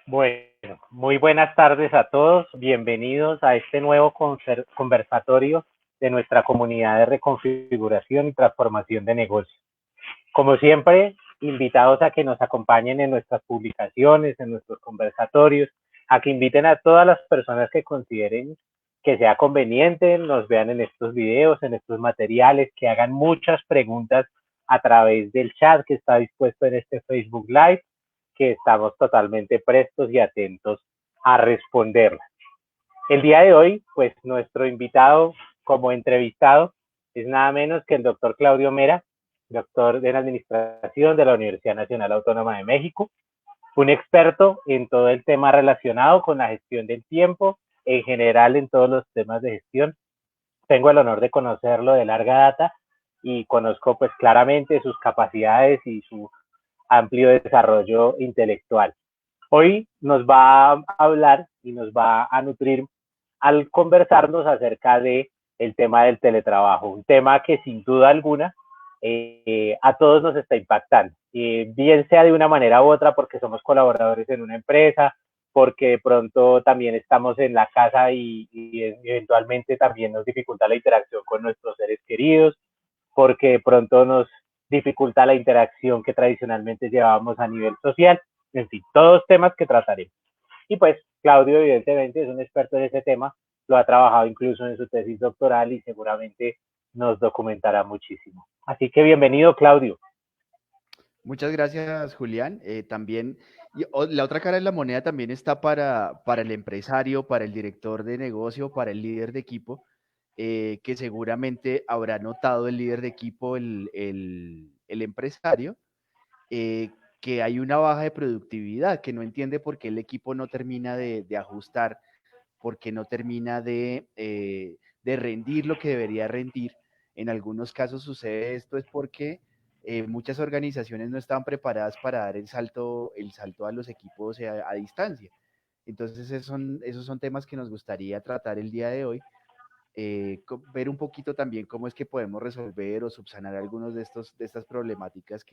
Bueno, muy buenas tardes a todos. Bienvenidos a este nuevo conversatorio de nuestra comunidad de reconfiguración y transformación de negocios. Como siempre, invitados a que nos acompañen en nuestras publicaciones, en nuestros conversatorios, a que inviten a todas las personas que consideren que sea conveniente, nos vean en estos videos, en estos materiales, que hagan muchas preguntas a través del chat que está dispuesto en este Facebook Live, que estamos totalmente prestos y atentos a responderlas. El día de hoy, pues nuestro invitado como entrevistado es nada menos que el doctor Claudio Mera, doctor en Administración de la Universidad Nacional Autónoma de México, un experto en todo el tema relacionado con la gestión del tiempo, en general en todos los temas de gestión. Tengo el honor de conocerlo de larga data y conozco pues claramente sus capacidades y su amplio desarrollo intelectual. Hoy nos va a hablar y nos va a nutrir al conversarnos acerca de el tema del teletrabajo, un tema que sin duda alguna a todos nos está impactando, bien sea de una manera u otra porque somos colaboradores en una empresa, porque de pronto también estamos en la casa y eventualmente también nos dificulta la interacción con nuestros seres queridos, porque de pronto nos dificulta la interacción que tradicionalmente llevábamos a nivel social, en fin, todos temas que trataremos. Y pues Claudio evidentemente es un experto en ese tema, lo ha trabajado incluso en su tesis doctoral y seguramente nos documentará muchísimo. Así que bienvenido, Claudio. Muchas gracias, Julián. También, la otra cara de la moneda también está para el empresario, para el director de negocio, para el líder de equipo, que seguramente habrá notado el líder de equipo, el empresario, que hay una baja de productividad, que no entiende por qué el equipo no termina de ajustar, porque no termina de rendir lo que debería rendir. En algunos casos sucede esto es porque muchas organizaciones no estaban preparadas para dar el salto a los equipos a distancia. Entonces esos son temas que nos gustaría tratar el día de hoy, ver un poquito también cómo es que podemos resolver o subsanar algunos de estas problemáticas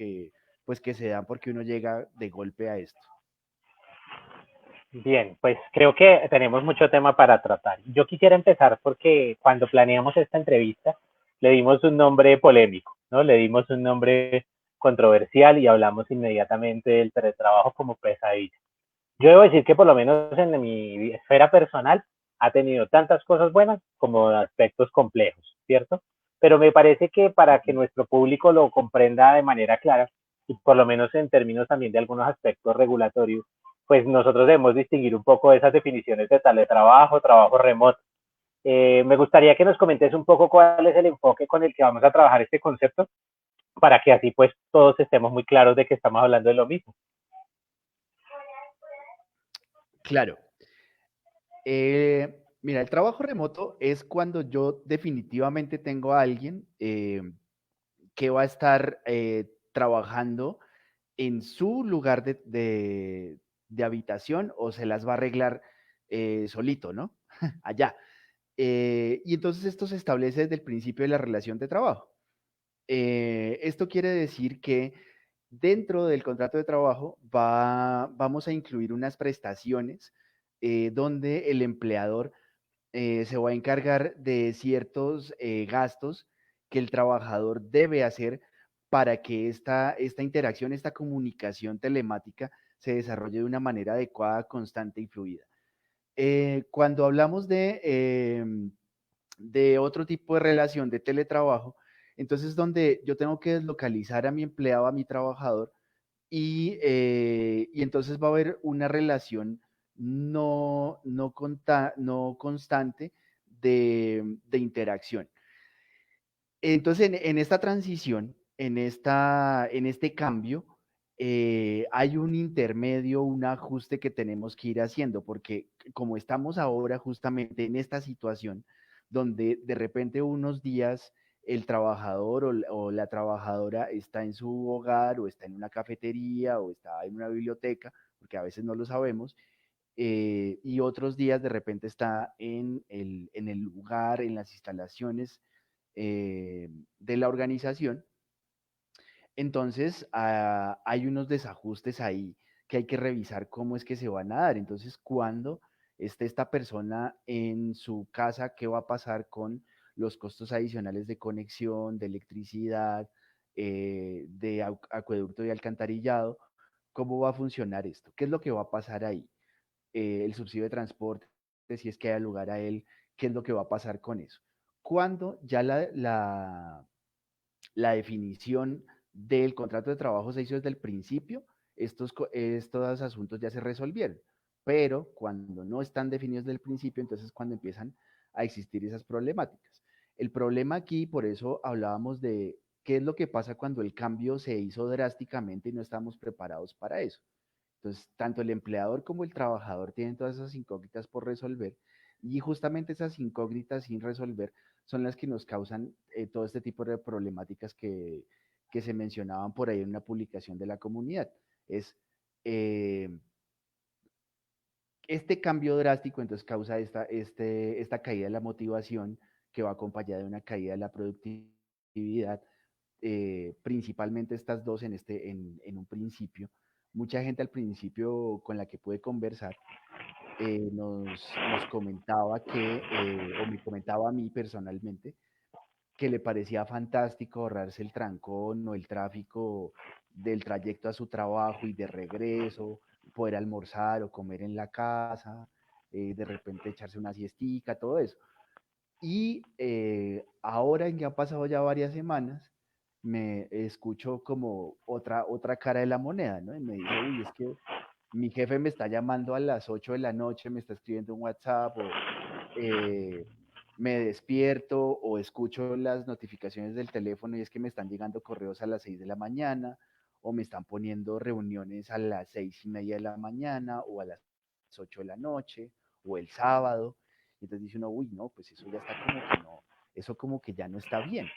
pues, que se dan porque uno llega de golpe a esto. Bien, pues creo que tenemos mucho tema para tratar. Yo quisiera empezar porque cuando planeamos esta entrevista le dimos un nombre polémico, ¿no? Le dimos un nombre controversial y hablamos inmediatamente del teletrabajo como pesadilla. Yo debo decir que por lo menos en mi esfera personal ha tenido tantas cosas buenas como aspectos complejos, ¿cierto? Pero me parece que para que nuestro público lo comprenda de manera clara, y por lo menos en términos también de algunos aspectos regulatorios, pues nosotros debemos distinguir un poco esas definiciones de teletrabajo, trabajo remoto. Me gustaría que nos comentes un poco cuál es el enfoque con el que vamos a trabajar este concepto, para que así pues todos estemos muy claros de que estamos hablando de lo mismo. Claro. Mira, el trabajo remoto es cuando yo definitivamente tengo a alguien que va a estar trabajando en su lugar de habitación o se las va a arreglar solito, ¿no? Allá. Y entonces esto se establece desde el principio de la relación de trabajo. Esto quiere decir que dentro del contrato de trabajo vamos a incluir unas prestaciones donde el empleador se va a encargar de ciertos gastos que el trabajador debe hacer para que esta interacción, esta comunicación telemática se desarrolle de una manera adecuada, constante y fluida. Cuando hablamos de otro tipo de relación de teletrabajo, entonces donde yo tengo que deslocalizar a mi empleado, a mi trabajador, y entonces va a haber una relación no constante de interacción. Entonces, en esta transición, en este cambio, hay un intermedio, un ajuste que tenemos que ir haciendo, porque como estamos ahora justamente en esta situación, donde de repente unos días el trabajador o la trabajadora está en su hogar o está en una cafetería o está en una biblioteca, porque a veces no lo sabemos, y otros días de repente está en el lugar, en las instalaciones de la organización. Entonces, hay unos desajustes ahí que hay que revisar cómo es que se van a dar. Entonces, cuando esté esta persona en su casa, ¿qué va a pasar con los costos adicionales de conexión, de electricidad, de acueducto y alcantarillado? ¿Cómo va a funcionar esto? ¿Qué es lo que va a pasar ahí? El subsidio de transporte, si es que haya lugar a él, ¿qué es lo que va a pasar con eso? Cuando ya la definición del contrato de trabajo se hizo desde el principio, estos asuntos ya se resolvieron. Pero cuando no están definidos desde el principio, entonces es cuando empiezan a existir esas problemáticas. El problema aquí, por eso hablábamos de qué es lo que pasa cuando el cambio se hizo drásticamente y no estamos preparados para eso. Entonces, tanto el empleador como el trabajador tienen todas esas incógnitas por resolver y justamente esas incógnitas sin resolver son las que nos causan todo este tipo de problemáticas que se mencionaban por ahí en una publicación de la comunidad. Es eh, este cambio drástico entonces causa esta caída de la motivación que va acompañada de una caída de la productividad, principalmente estas dos en un principio. Mucha gente al principio con la que pude conversar nos comentaba o me comentaba a mí personalmente, que le parecía fantástico ahorrarse el trancón o el tráfico del trayecto a su trabajo y de regreso, poder almorzar o comer en la casa, de repente echarse una siestica, todo eso. Y ahora en que han pasado ya varias semanas, me escucho como otra cara de la moneda, ¿no? Y me dice, uy, es que mi jefe me está llamando a las 8 de la noche, me está escribiendo un WhatsApp o eh, me despierto o escucho las notificaciones del teléfono y es que me están llegando correos a las 6 de la mañana o me están poniendo reuniones a las 6:30 de la mañana o a las 8 de la noche o el sábado. Y entonces dice uno, uy, no, pues eso ya está como que no, eso como que ya no está bien.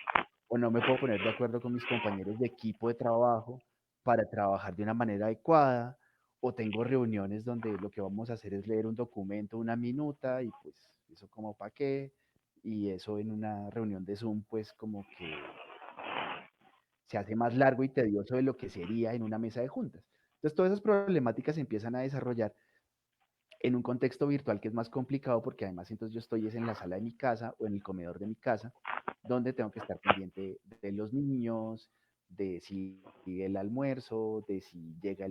O no me puedo poner de acuerdo con mis compañeros de equipo de trabajo para trabajar de una manera adecuada, o tengo reuniones donde lo que vamos a hacer es leer un documento, una minuta, y pues eso como para qué, y eso en una reunión de Zoom pues como que se hace más largo y tedioso de lo que sería en una mesa de juntas. Entonces todas esas problemáticas se empiezan a desarrollar en un contexto virtual que es más complicado porque además entonces yo estoy es en la sala de mi casa o en el comedor de mi casa, donde tengo que estar pendiente de los niños, de si el almuerzo, de si llega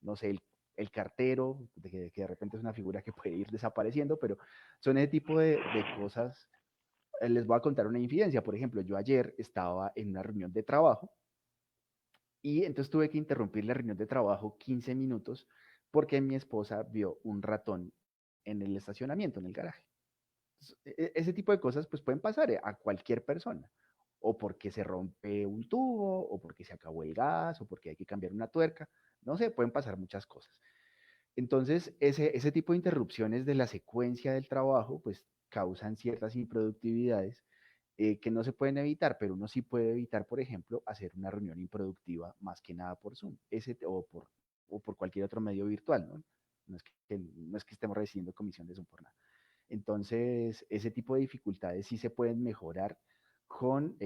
no sé, el cartero, que de repente es una figura que puede ir desapareciendo, pero son ese tipo de cosas. Les voy a contar una infidencia. Por ejemplo, yo ayer estaba en una reunión de trabajo y entonces tuve que interrumpir la reunión de trabajo 15 minutos porque mi esposa vio un ratón en el estacionamiento, en el garaje. Ese tipo de cosas pues pueden pasar a cualquier persona. O porque se rompe un tubo, o porque se acabó el gas, o porque hay que cambiar una tuerca. No sé, pueden pasar muchas cosas. Entonces, ese tipo de interrupciones de la secuencia del trabajo pues causan ciertas improductividades que no se pueden evitar, pero uno sí puede evitar, por ejemplo, hacer una reunión improductiva más que nada por Zoom o por cualquier otro medio virtual, ¿no? No es que estemos recibiendo comisión de Zoom por nada. Entonces, ese tipo de dificultades sí se pueden mejorar con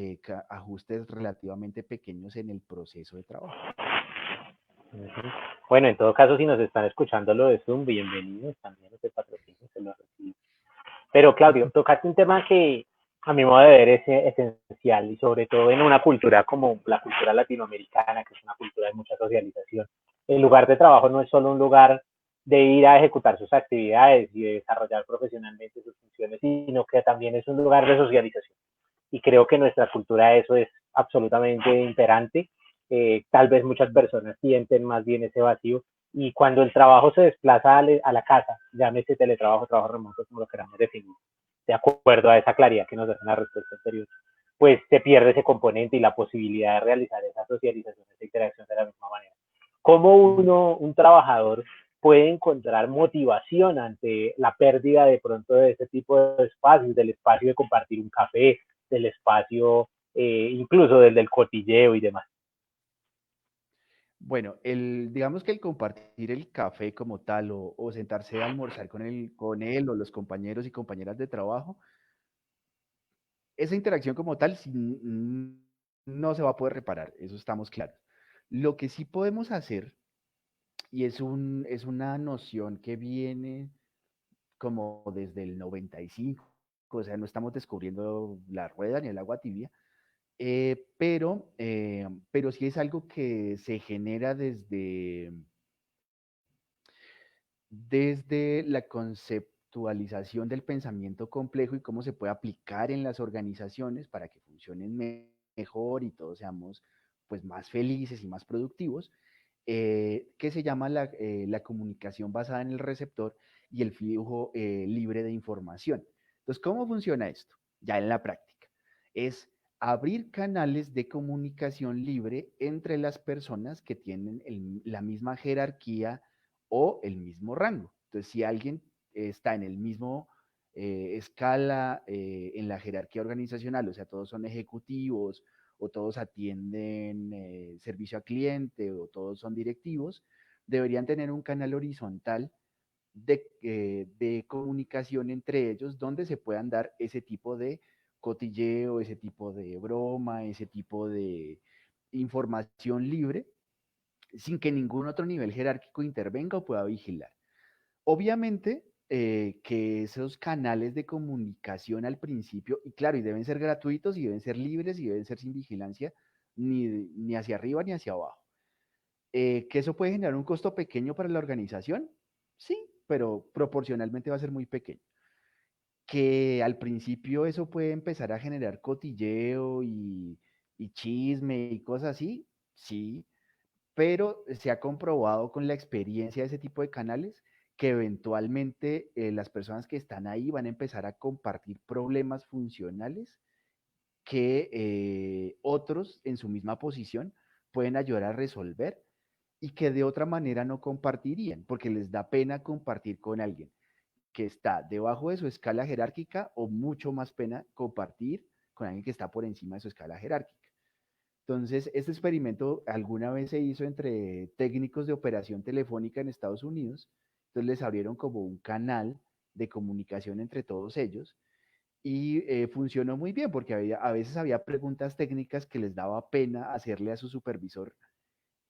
ajustes relativamente pequeños en el proceso de trabajo. Ujú. Bueno, en todo caso, si nos están escuchando lo de Zoom, bienvenidos también los de patrocinio, se lo recibo. Pero Claudio, tocaste un tema que a mi modo de ver es esencial y sobre todo en una cultura como la cultura latinoamericana, que es una cultura de mucha socialización. El lugar de trabajo no es solo un lugar de ir a ejecutar sus actividades y de desarrollar profesionalmente sus funciones, sino que también es un lugar de socialización. Y creo que en nuestra cultura eso es absolutamente imperante. Tal vez muchas personas sienten más bien ese vacío y cuando el trabajo se desplaza a la casa, llámese teletrabajo, trabajo remoto, como lo queramos definir, de acuerdo a esa claridad que nos da la respuesta anterior, pues se pierde ese componente y la posibilidad de realizar esa socialización, esa interacción de la misma manera. ¿Cómo un trabajador puede encontrar motivación ante la pérdida de pronto de ese tipo de espacios, del espacio de compartir un café, del espacio, incluso del cotilleo y demás? Bueno, digamos que el compartir el café como tal o sentarse a almorzar con él o los compañeros y compañeras de trabajo, esa interacción como tal no se va a poder reparar, eso estamos claros. Lo que sí podemos hacer y es una noción que viene como desde el 95, o sea, no estamos descubriendo la rueda ni el agua tibia, pero sí es algo que se genera desde la conceptualización del pensamiento complejo y cómo se puede aplicar en las organizaciones para que funcionen mejor y todos seamos pues más felices y más productivos, que se llama la comunicación basada en el receptor y el flujo libre de información. Entonces, ¿cómo funciona esto? Ya en la práctica. Es abrir canales de comunicación libre entre las personas que tienen la misma jerarquía o el mismo rango. Entonces, si alguien está en el mismo escala en la jerarquía organizacional, o sea, todos son ejecutivos o todos atienden servicio a cliente o todos son directivos, deberían tener un canal horizontal de comunicación entre ellos donde se puedan dar ese tipo de cotilleo, ese tipo de broma, ese tipo de información libre sin que ningún otro nivel jerárquico intervenga o pueda vigilar. Obviamente que esos canales de comunicación al principio, y claro, y deben ser gratuitos y deben ser libres y deben ser sin vigilancia ni hacia arriba ni hacia abajo. ¿Que eso puede generar un costo pequeño para la organización? Sí, pero proporcionalmente va a ser muy pequeño. Que al principio eso puede empezar a generar cotilleo y chisme y cosas así, sí, pero se ha comprobado con la experiencia de ese tipo de canales que eventualmente las personas que están ahí van a empezar a compartir problemas funcionales que otros en su misma posición pueden ayudar a resolver y que de otra manera no compartirían, porque les da pena compartir con alguien que está debajo de su escala jerárquica o mucho más pena compartir con alguien que está por encima de su escala jerárquica. Entonces, este experimento alguna vez se hizo entre técnicos de operación telefónica en Estados Unidos. Entonces les abrieron como un canal de comunicación entre todos ellos y funcionó muy bien porque a veces había preguntas técnicas que les daba pena hacerle a su supervisor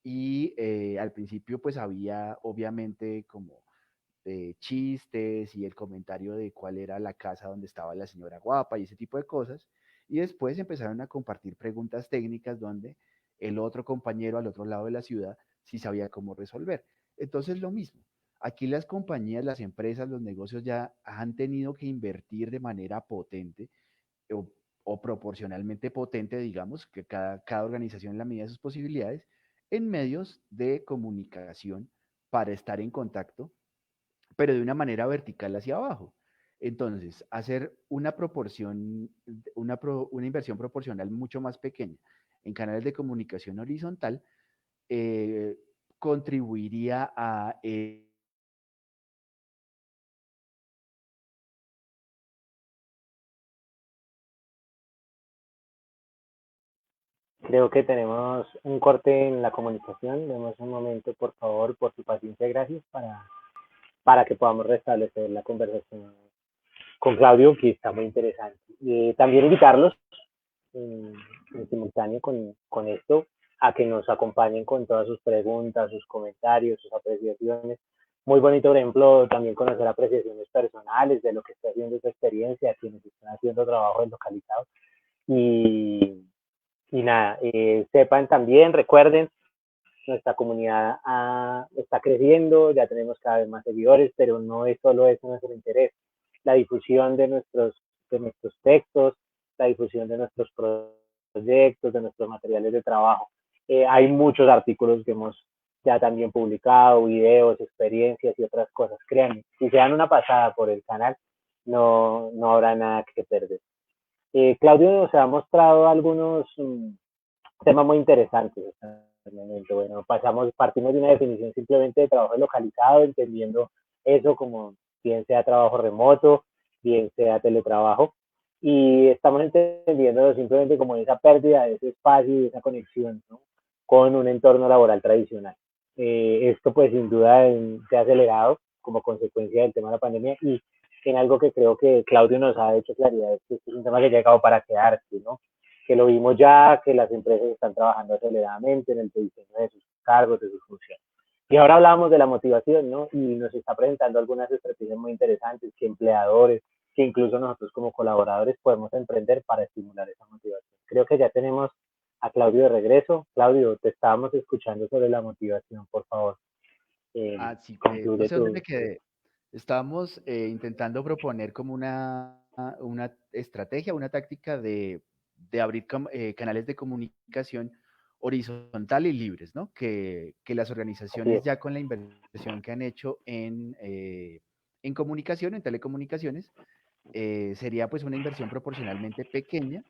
y al principio pues había obviamente como chistes y el comentario de cuál era la casa donde estaba la señora guapa y ese tipo de cosas. Y después empezaron a compartir preguntas técnicas donde el otro compañero al otro lado de la ciudad sí sabía cómo resolver. Entonces lo mismo. Aquí las compañías, las empresas, los negocios ya han tenido que invertir de manera potente o, o proporcionalmente potente, digamos, que cada organización en la medida de sus posibilidades, en medios de comunicación para estar en contacto pero de una manera vertical hacia abajo. Entonces, hacer una proporción, una inversión proporcional mucho más pequeña en canales de comunicación horizontal eh, contribuiría a Creo que tenemos un corte en la comunicación. Demos un momento, por favor, por su paciencia, gracias, para que podamos restablecer la conversación con Claudio, que está muy interesante. También invitarlos en, en simultáneo con esto a que nos acompañen con todas sus preguntas, sus comentarios, sus apreciaciones. Muy bonito, por ejemplo, también conocer apreciaciones personales de lo que está haciendo esa experiencia, quienes están haciendo trabajo localizado. Y, y nada, sepan también, recuerden, nuestra comunidad está creciendo, ya tenemos cada vez más seguidores, pero no es solo eso nuestro interés. La difusión de nuestros textos, la difusión de nuestros proyectos, de nuestros materiales de trabajo. Hay muchos artículos que hemos ya también publicado, videos, experiencias y otras cosas. Créanme, si se dan una pasada por el canal, no habrá nada que perder. Claudio nos ha mostrado algunos temas muy interesantes. Bueno, partimos de una definición simplemente de trabajo localizado, entendiendo eso como bien sea trabajo remoto, bien sea teletrabajo, y estamos entendiendo simplemente como esa pérdida de ese espacio y de esa conexión, ¿no?, con un entorno laboral tradicional. Esto pues sin duda se ha acelerado como consecuencia del tema de la pandemia y en algo que creo que Claudio nos ha hecho claridad, es que este es un tema que ha llegado para quedarse, ¿no? Que lo vimos ya, que las empresas están trabajando aceleradamente en el diseño de sus cargos, de sus funciones. Y ahora hablábamos de la motivación, ¿no? Y nos está presentando algunas estrategias muy interesantes que empleadores, que incluso nosotros como colaboradores podemos emprender para estimular esa motivación. Creo que ya tenemos a Claudio de regreso. Claudio, te estábamos escuchando sobre la motivación, por favor. Sí, no Concluye sé dónde tu... me quedé. Estábamos intentando proponer como una estrategia, una táctica de abrir canales de comunicación horizontal y libres, ¿no? Que las Así organizaciones es. ya con la inversión que han hecho en comunicación, en telecomunicaciones, sería pues una inversión proporcionalmente pequeña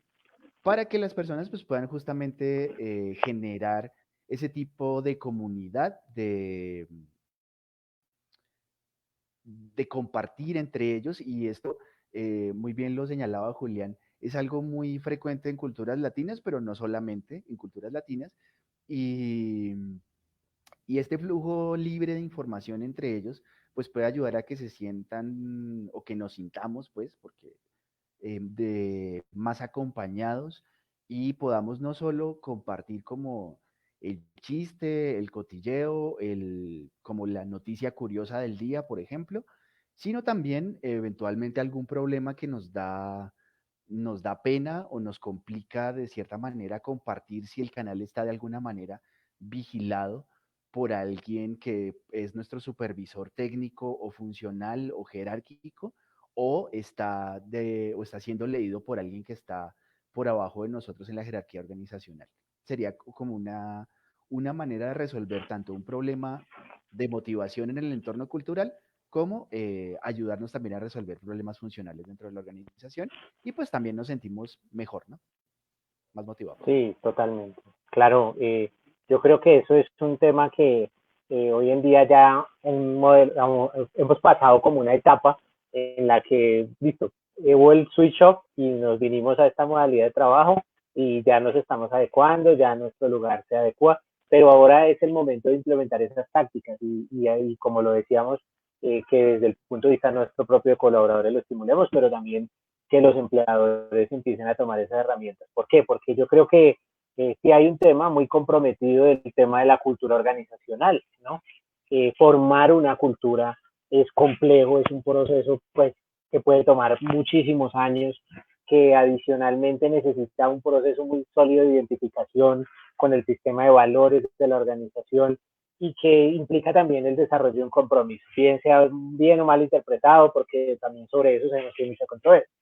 para que las personas pues puedan justamente generar ese tipo de comunidad, de compartir entre ellos y esto, muy bien lo señalaba Julián, es algo muy frecuente en culturas latinas, pero no solamente en culturas latinas. Y, y este flujo libre de información entre ellos, pues puede ayudar a que se sientan o que nos sintamos, pues, porque más acompañados y podamos no solo compartir como el chiste, el cotilleo, como la noticia curiosa del día, por ejemplo, sino también eventualmente algún problema que nos da pena o nos complica de cierta manera compartir si el canal está de alguna manera vigilado por alguien que es nuestro supervisor técnico o funcional o jerárquico o está siendo leído por alguien que está por abajo de nosotros en la jerarquía organizacional. Sería como una manera de resolver tanto un problema de motivación en el entorno cultural como ayudarnos también a resolver problemas funcionales dentro de la organización y pues también nos sentimos mejor, ¿no? Más motivados. Sí, totalmente. Claro, yo creo que eso es un tema que hoy en día ya hemos pasado como una etapa en la que, listo, hubo el switch off y nos vinimos a esta modalidad de trabajo y ya nos estamos adecuando, ya nuestro lugar se adecua, pero ahora es el momento de implementar esas tácticas y como lo decíamos, que desde el punto de vista nuestro propio de colaboradores lo estimulemos, pero también que los empleadores empiecen a tomar esas herramientas. ¿Por qué? Porque yo creo que sí hay un tema muy comprometido del tema de la cultura organizacional, ¿no? Formar una cultura es complejo, es un proceso pues que puede tomar muchísimos años, que adicionalmente necesita un proceso muy sólido de identificación con el sistema de valores de la organización y que implica también el desarrollo de un compromiso, bien sea bien o mal interpretado, porque también sobre eso se nos tiene mucha controversia.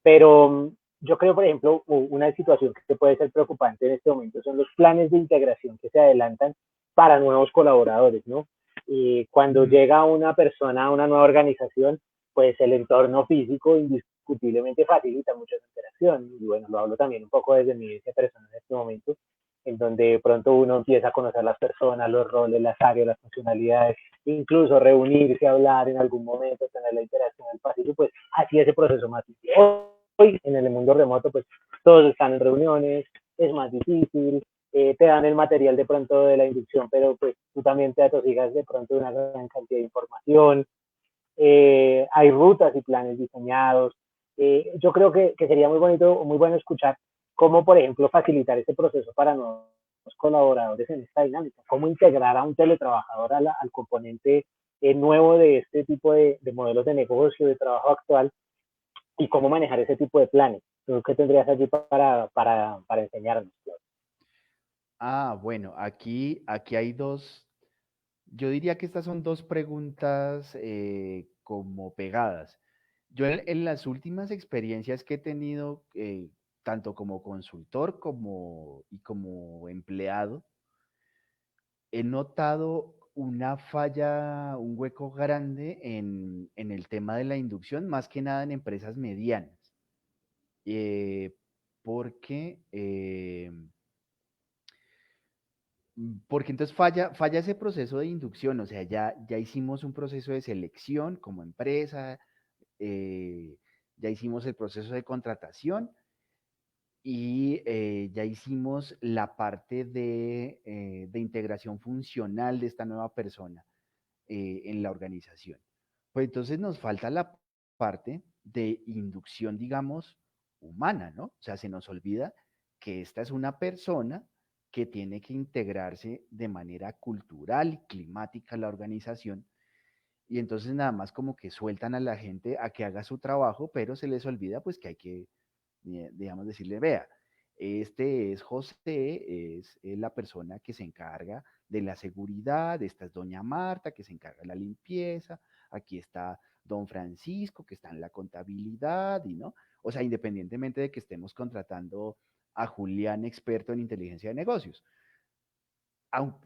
Pero yo creo, por ejemplo, una situación que puede ser preocupante en este momento son los planes de integración que se adelantan para nuevos colaboradores, ¿no? Y cuando Ujú. llega una persona a una nueva organización, pues el entorno físico indiscutiblemente facilita mucho esa interacción. Y bueno, lo hablo también un poco desde mi vivencia personal en este momento, en donde de pronto uno empieza a conocer las personas, los roles, las áreas, las funcionalidades, incluso reunirse, hablar en algún momento, tener la interacción del pasillo, pues así ese proceso más difícil. Hoy en el mundo remoto, pues todos están en reuniones, es más difícil, te dan el material de pronto de la inducción, pero pues tú también te atosigas de pronto de una gran cantidad de información, hay rutas y planes diseñados. Yo creo que sería muy bonito, muy bueno escuchar cómo, por ejemplo, facilitar este proceso para nuevos colaboradores en esta dinámica, cómo integrar a un teletrabajador al componente nuevo de este tipo de modelos de negocio, de trabajo actual, y cómo manejar ese tipo de planes. ¿Tú qué tendrías allí para enseñarnos? Bueno, aquí hay yo diría que estas son dos preguntas como pegadas. Yo en las últimas experiencias que he tenido, tanto como consultor y como empleado, he notado una falla, un hueco grande en el tema de la inducción, más que nada en empresas medianas. Eh, porque, porque entonces falla ese proceso de inducción, o sea, ya hicimos un proceso de selección como empresa, eh, ya hicimos el proceso de contratación y ya hicimos la parte de integración funcional de esta nueva persona en la organización. Pues entonces nos falta la parte de inducción, digamos, humana, ¿no? O sea, se nos olvida que esta es una persona que tiene que integrarse de manera cultural y climática a la organización, y entonces nada más como que sueltan a la gente a que haga su trabajo, pero se les olvida pues que hay que, digamos, decirle, vea, este es José, es la persona que se encarga de la seguridad, esta es doña Marta, que se encarga de la limpieza, aquí está don Francisco, que está en la contabilidad, y no, o sea, independientemente de que estemos contratando a Julián, experto en inteligencia de negocios.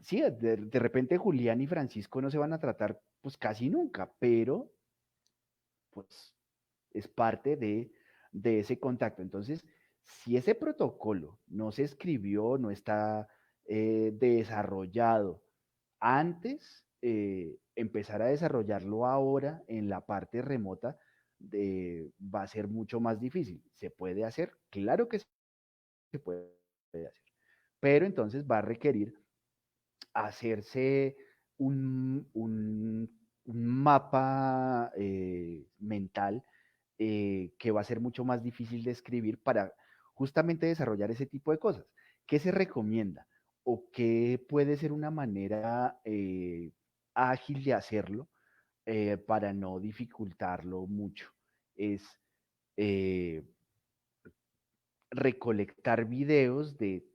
Sí, de repente Julián y Francisco no se van a tratar pues casi nunca, pero pues es parte de ese contacto. Entonces, si ese protocolo no se escribió, no está desarrollado antes, empezar a desarrollarlo ahora en la parte remota va a ser mucho más difícil. ¿Se puede hacer? Claro que se puede hacer, pero entonces va a requerir hacerse un mapa mental que va a ser mucho más difícil de escribir para justamente desarrollar ese tipo de cosas. ¿Qué se recomienda? ¿O qué puede ser una manera ágil de hacerlo para no dificultarlo mucho? Es eh, recolectar videos de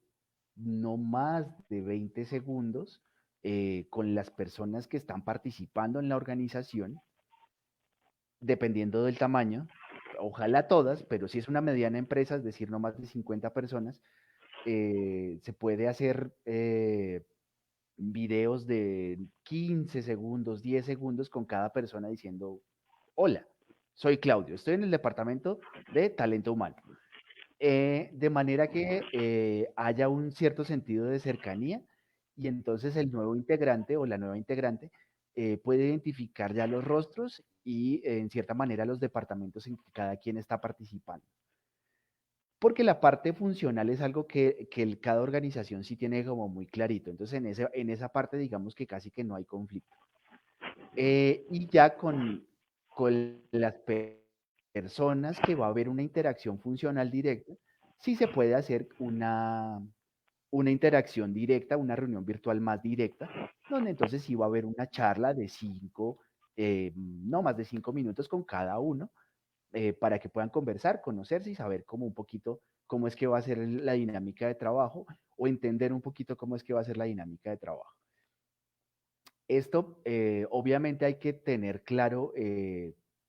no más de 20 segundos con las personas que están participando en la organización, dependiendo del tamaño, ojalá todas, pero si es una mediana empresa, es decir, no más de 50 personas, se puede hacer videos de 15 segundos, 10 segundos con cada persona diciendo, hola, soy Claudio, estoy en el departamento de talento humano. De manera que haya un cierto sentido de cercanía y entonces el nuevo integrante o la nueva integrante puede identificar ya los rostros y en cierta manera los departamentos en que cada quien está participando. Porque la parte funcional es algo que cada organización sí tiene como muy clarito. Entonces en esa parte digamos que casi que no hay conflicto. Y ya con las personas que va a haber una interacción funcional directa, sí se puede hacer una interacción directa, una reunión virtual más directa, donde entonces sí va a haber una charla de no más de 5 minutos con cada uno, para que puedan conversar, conocerse y saber como un poquito cómo es que va a ser la dinámica de trabajo o entender un poquito cómo es que va a ser la dinámica de trabajo. Esto, obviamente hay que tener claro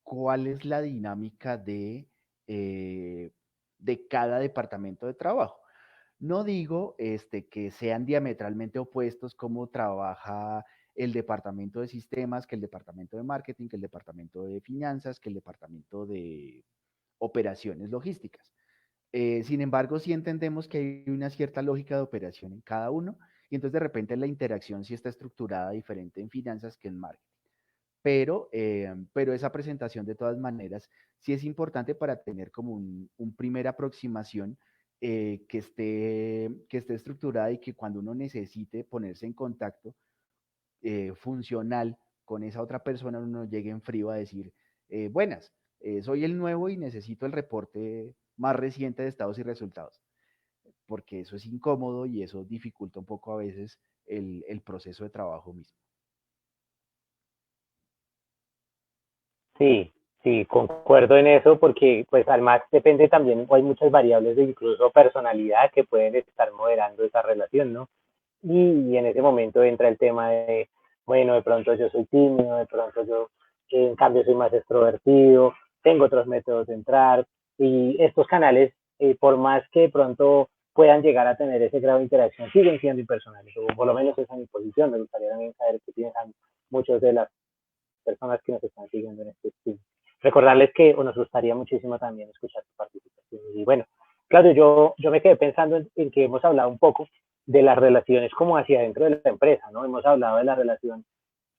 cuál es la dinámica de cada departamento de trabajo. No digo que sean diametralmente opuestos como trabaja el departamento de sistemas, que el departamento de marketing, que el departamento de finanzas, que el departamento de operaciones logísticas. Sin embargo, sí entendemos que hay una cierta lógica de operación en cada uno y entonces de repente la interacción sí está estructurada diferente en finanzas que en marketing. Pero esa presentación de todas maneras sí es importante para tener como un primera aproximación que esté estructurada y que cuando uno necesite ponerse en contacto funcional con esa otra persona, uno llegue en frío a decir, buenas, soy el nuevo y necesito el reporte más reciente de estados y resultados, porque eso es incómodo y eso dificulta un poco a veces el proceso de trabajo mismo. Sí, sí, concuerdo en eso porque pues además depende también, hay muchas variables de incluso personalidad que pueden estar moderando esa relación, ¿no? Y en ese momento entra el tema de, bueno, de pronto yo soy tímido, de pronto yo en cambio soy más extrovertido, tengo otros métodos de entrar y estos canales, por más que de pronto puedan llegar a tener ese grado de interacción, siguen siendo impersonales, o por lo menos esa es mi posición. Me gustaría también saber qué piensan muchos de las personas que nos están siguiendo en este stream. Recordarles que nos gustaría muchísimo también escuchar su participación. Y bueno, claro, yo me quedé pensando en que hemos hablado un poco de las relaciones como hacia dentro de la empresa, ¿no? Hemos hablado de la relación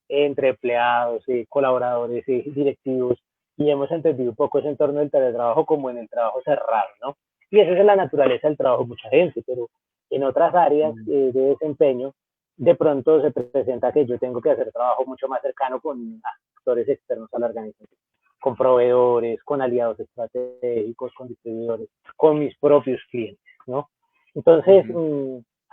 entre empleados, colaboradores, directivos, y hemos entendido un poco ese entorno del teletrabajo como en el trabajo cerrado, ¿no? Y esa es la naturaleza del trabajo de mucha gente, pero en otras áreas de desempeño, de pronto se presenta que yo tengo que hacer trabajo mucho más cercano con actores externos a la organización, con proveedores, con aliados estratégicos, con distribuidores, con mis propios clientes, ¿no? Entonces,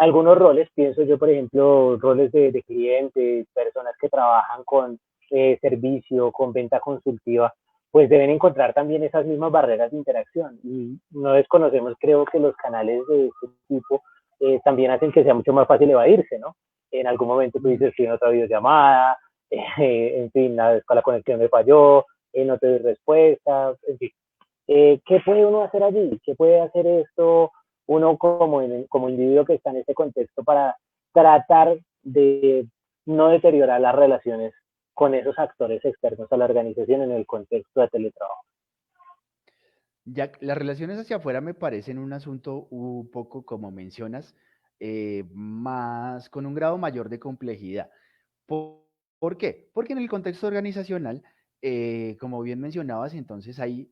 algunos roles, pienso yo, por ejemplo, roles de clientes, personas que trabajan con servicio, con venta consultiva, pues deben encontrar también esas mismas barreras de interacción. Y no desconocemos, creo que los canales de este tipo también hacen que sea mucho más fácil evadirse, ¿no? En algún momento tú dices, estoy en otra videollamada, en fin, la conexión me falló, no te doy respuesta, en fin. ¿Qué puede uno hacer allí? ¿Qué puede hacer esto uno como individuo que está en este contexto para tratar de no deteriorar las relaciones con esos actores externos a la organización en el contexto de teletrabajo? Ya las relaciones hacia afuera me parecen un asunto un poco, como mencionas, más con un grado mayor de complejidad. ¿Por, ¿Por qué? Porque en el contexto organizacional, como bien mencionabas, entonces hay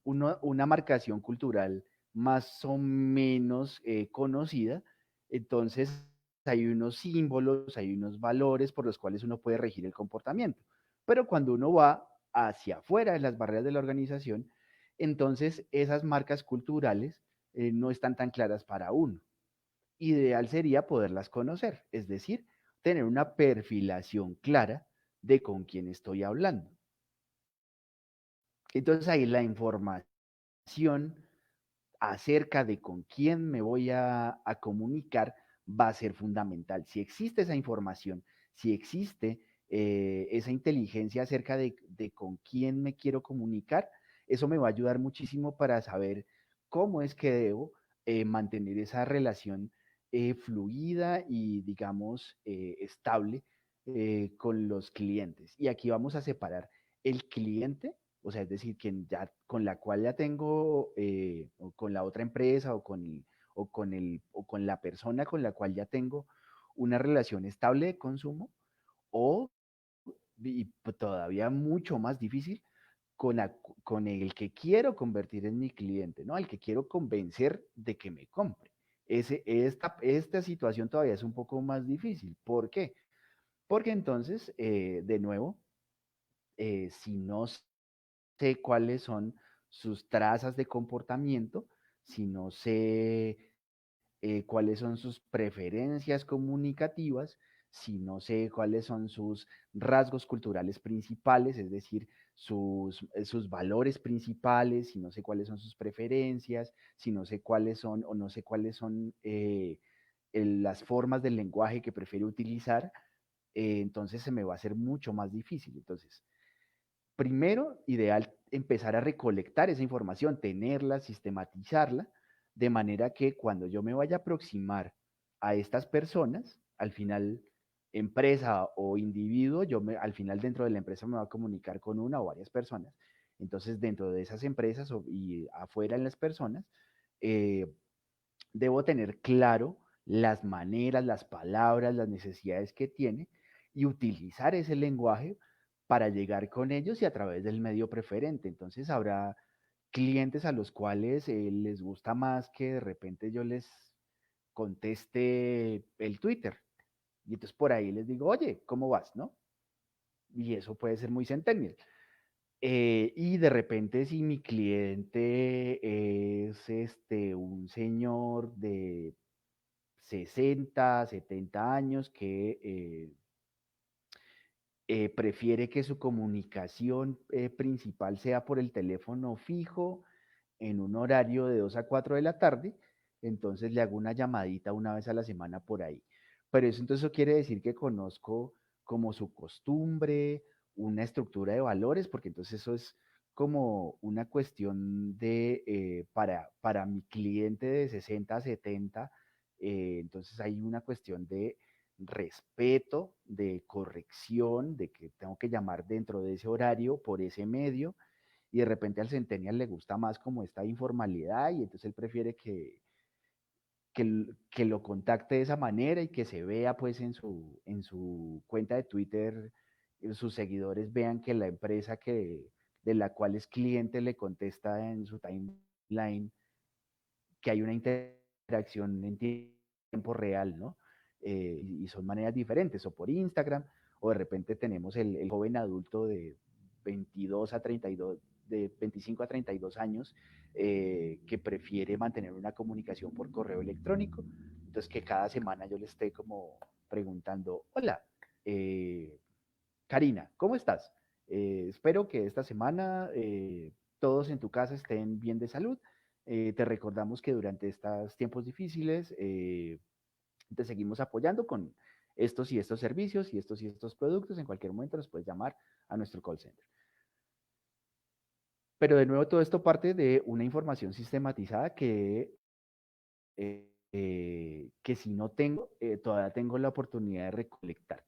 una marcación cultural más o menos conocida. Entonces hay unos símbolos, hay unos valores por los cuales uno puede regir el comportamiento. Pero cuando uno va hacia afuera de las barreras de la organización, entonces esas marcas culturales no están tan claras para uno. Ideal sería poderlas conocer, es decir, tener una perfilación clara de con quién estoy hablando. Entonces ahí la información acerca de con quién me voy a comunicar va a ser fundamental. Si existe esa información, si existe esa inteligencia acerca de con quién me quiero comunicar, eso me va a ayudar muchísimo para saber cómo es que debo mantener esa relación fluida y, digamos, estable con los clientes. Y aquí vamos a separar el cliente, o sea, es decir, quien ya, con la cual ya tengo, o con la otra empresa, o con la persona con la cual ya tengo una relación estable de consumo, o, y todavía mucho más difícil, con el que quiero convertir en mi cliente, ¿no? Al que quiero convencer de que me compre. Esta situación todavía es un poco más difícil. ¿Por qué? Porque entonces, de nuevo, si no sé cuáles son sus trazas de comportamiento, si no sé cuáles son sus preferencias comunicativas, si no sé cuáles son sus rasgos culturales principales, es decir, sus valores principales, si no sé cuáles son sus preferencias, si no sé cuáles son o no sé cuáles son las formas del lenguaje que prefiere utilizar, entonces se me va a hacer mucho más difícil. Entonces, primero, ideal empezar a recolectar esa información, tenerla, sistematizarla, de manera que cuando yo me vaya a aproximar a estas personas, al final, empresa o individuo, al final dentro de la empresa me voy a comunicar con una o varias personas. Entonces, dentro de esas empresas y afuera en las personas, eh, debo tener claro las maneras, las palabras, las necesidades que tiene y utilizar ese lenguaje para llegar con ellos y a través del medio preferente. Entonces habrá clientes a los cuales les gusta más que de repente yo les conteste el Twitter. Y entonces por ahí les digo, oye, ¿cómo vas? ¿No? Y eso puede ser muy centennial. Y de repente si mi cliente es un señor de 60, 70 años que prefiere que su comunicación principal sea por el teléfono fijo en un horario de 2 a 4 de la tarde, entonces le hago una llamadita una vez a la semana por ahí. Pero eso quiere decir que conozco como su costumbre, una estructura de valores, porque entonces eso es como una cuestión para mi cliente de 60 a 70, entonces hay una cuestión de respeto, de corrección, de que tengo que llamar dentro de ese horario, por ese medio, y de repente al centennial le gusta más como esta informalidad y entonces él prefiere que lo contacte de esa manera y que se vea pues en su cuenta de Twitter, sus seguidores vean que la empresa de la cual es cliente le contesta en su timeline, que hay una interacción en tiempo real, ¿no? Y son maneras diferentes, o por Instagram, o de repente tenemos el joven adulto de 22 a 32, de 25 a 32 años que prefiere mantener una comunicación por correo electrónico. Entonces, que cada semana yo le esté como preguntando, hola, Karina, ¿cómo estás? Espero que esta semana todos en tu casa estén bien de salud. Te recordamos que durante estos tiempos difíciles te seguimos apoyando con estos y estos servicios y estos productos. En cualquier momento nos puedes llamar a nuestro call center. Pero de nuevo, todo esto parte de una información sistematizada que si no tengo, todavía tengo la oportunidad de recolectar.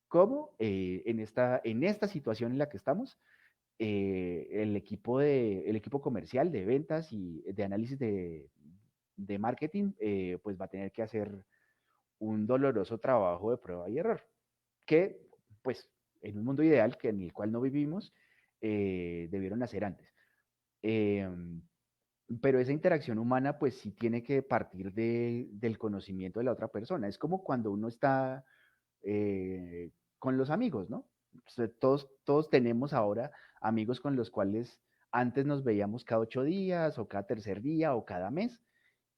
¿Cómo? En esta situación en la que estamos, el equipo comercial de ventas y de análisis de marketing, pues va a tener que hacer un doloroso trabajo de prueba y error, que pues en un mundo ideal que en el cual no vivimos, debieron hacer antes. Eh, pero esa interacción humana pues sí tiene que partir del conocimiento de la otra persona. Es como cuando uno está con los amigos, ¿no? O sea, todos tenemos ahora amigos con los cuales antes nos veíamos cada 8 días o cada tercer día o cada mes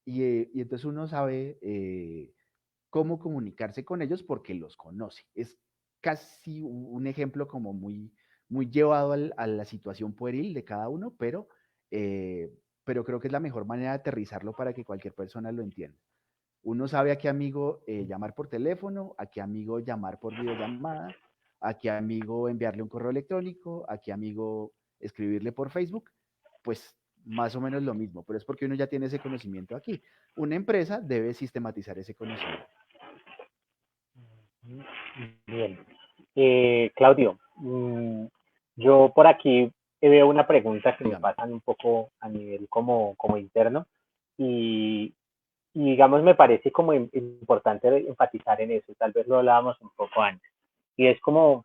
y entonces uno sabe cómo comunicarse con ellos porque los conoce. Es casi un ejemplo como muy llevado a la situación pueril de cada uno, eh, pero creo que es la mejor manera de aterrizarlo para que cualquier persona lo entienda. Uno sabe a qué amigo llamar por teléfono, a qué amigo llamar por videollamada, a qué amigo enviarle un correo electrónico, a qué amigo escribirle por Facebook, pues más o menos lo mismo, pero es porque uno ya tiene ese conocimiento aquí. Una empresa debe sistematizar ese conocimiento. Bien. Claudio, yo por aquí veo una pregunta que me Dígame. pasan un poco a nivel como interno y, digamos me parece como importante enfatizar en eso, tal vez lo hablábamos un poco antes, y es como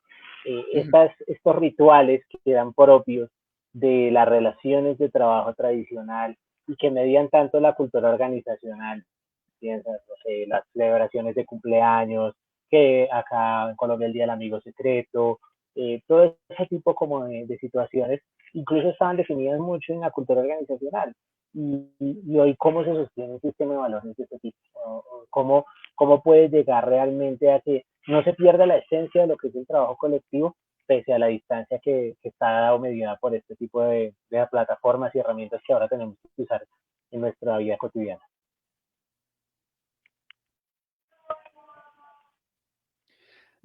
estos rituales que quedan propios de las relaciones de trabajo tradicional y que median tanto la cultura organizacional, piensas, no sé, las celebraciones de cumpleaños, que acá en Colombia el Día del Amigo Secreto, todo ese tipo como de situaciones, incluso estaban definidas mucho en la cultura organizacional. Y hoy, ¿cómo se sostiene un sistema de valores de este tipo? ¿Cómo puede llegar realmente a que no se pierda la esencia de lo que es el trabajo colectivo, pese a la distancia que está dada o medida por este tipo de plataformas y herramientas que ahora tenemos que usar en nuestra vida cotidiana?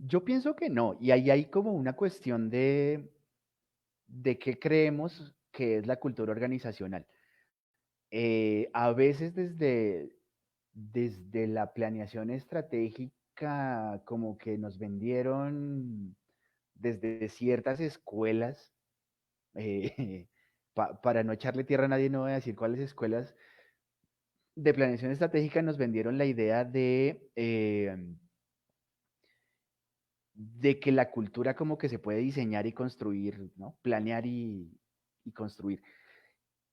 Yo pienso que no, y ahí hay como una cuestión de qué creemos que es la cultura organizacional. A veces desde la planeación estratégica, como que nos vendieron desde ciertas escuelas, para no echarle tierra a nadie, no voy a decir cuáles escuelas de planeación estratégica nos vendieron la idea de que la cultura como que se puede diseñar y construir, ¿no? Planear y construir.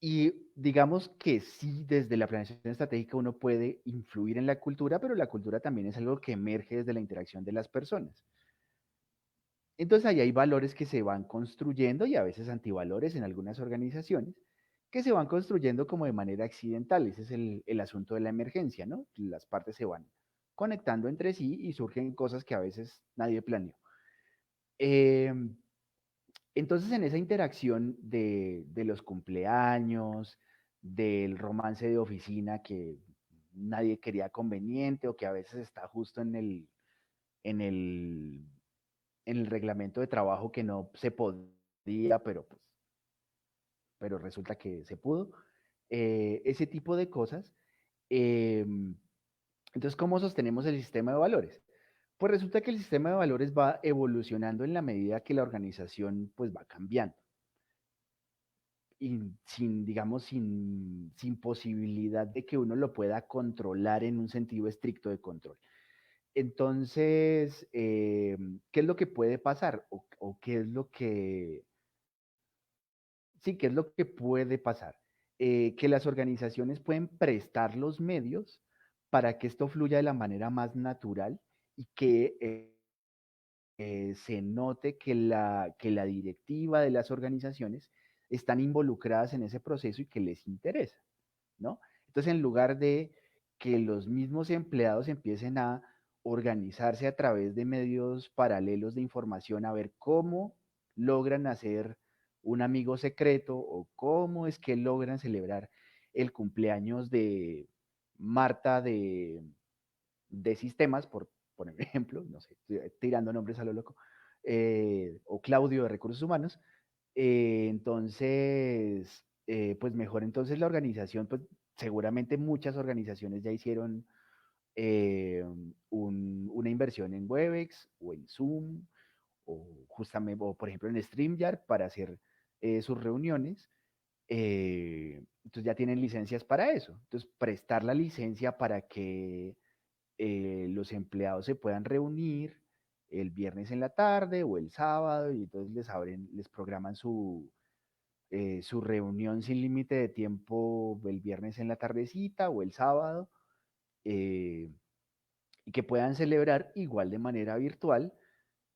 Y digamos que sí, desde la planeación estratégica uno puede influir en la cultura, pero la cultura también es algo que emerge desde la interacción de las personas. Entonces ahí hay valores que se van construyendo y a veces antivalores en algunas organizaciones que se van construyendo como de manera accidental. Ese es el asunto de la emergencia, ¿no? Las partes se van conectando entre sí y surgen cosas que a veces nadie planeó. Eh, entonces, en esa interacción de los cumpleaños, del romance de oficina que nadie quería conveniente o que a veces está justo en el, en el reglamento de trabajo que no se podía, pero resulta que se pudo. Ese tipo de cosas. eh, entonces, ¿cómo sostenemos el sistema de valores? Pues resulta que el sistema de valores va evolucionando en la medida que la organización pues va cambiando y sin, digamos, sin posibilidad de que uno lo pueda controlar en un sentido estricto de control. Entonces, ¿qué es lo que puede pasar? O qué es lo que, sí, qué es lo que puede pasar? Que las organizaciones pueden prestar los medios para que esto fluya de la manera más natural y que se note que la directiva de las organizaciones están involucradas en ese proceso y que les interesa, ¿no? Entonces, en lugar de que los mismos empleados empiecen a organizarse a través de medios paralelos de información, a ver cómo logran hacer un amigo secreto o cómo es que logran celebrar el cumpleaños de Marta de sistemas, por poner un ejemplo, no sé, tirando nombres a lo loco, o Claudio de recursos humanos. Entonces, pues mejor entonces la organización, pues seguramente muchas organizaciones ya hicieron una inversión en Webex o en Zoom o justamente, o por ejemplo en StreamYard para hacer sus reuniones. Entonces ya tienen licencias para eso. Entonces, prestar la licencia para que los empleados se puedan reunir el viernes en la tarde o el sábado y entonces les programan su reunión sin límite de tiempo el viernes en la tardecita o el sábado, eh, y que puedan celebrar igual de manera virtual,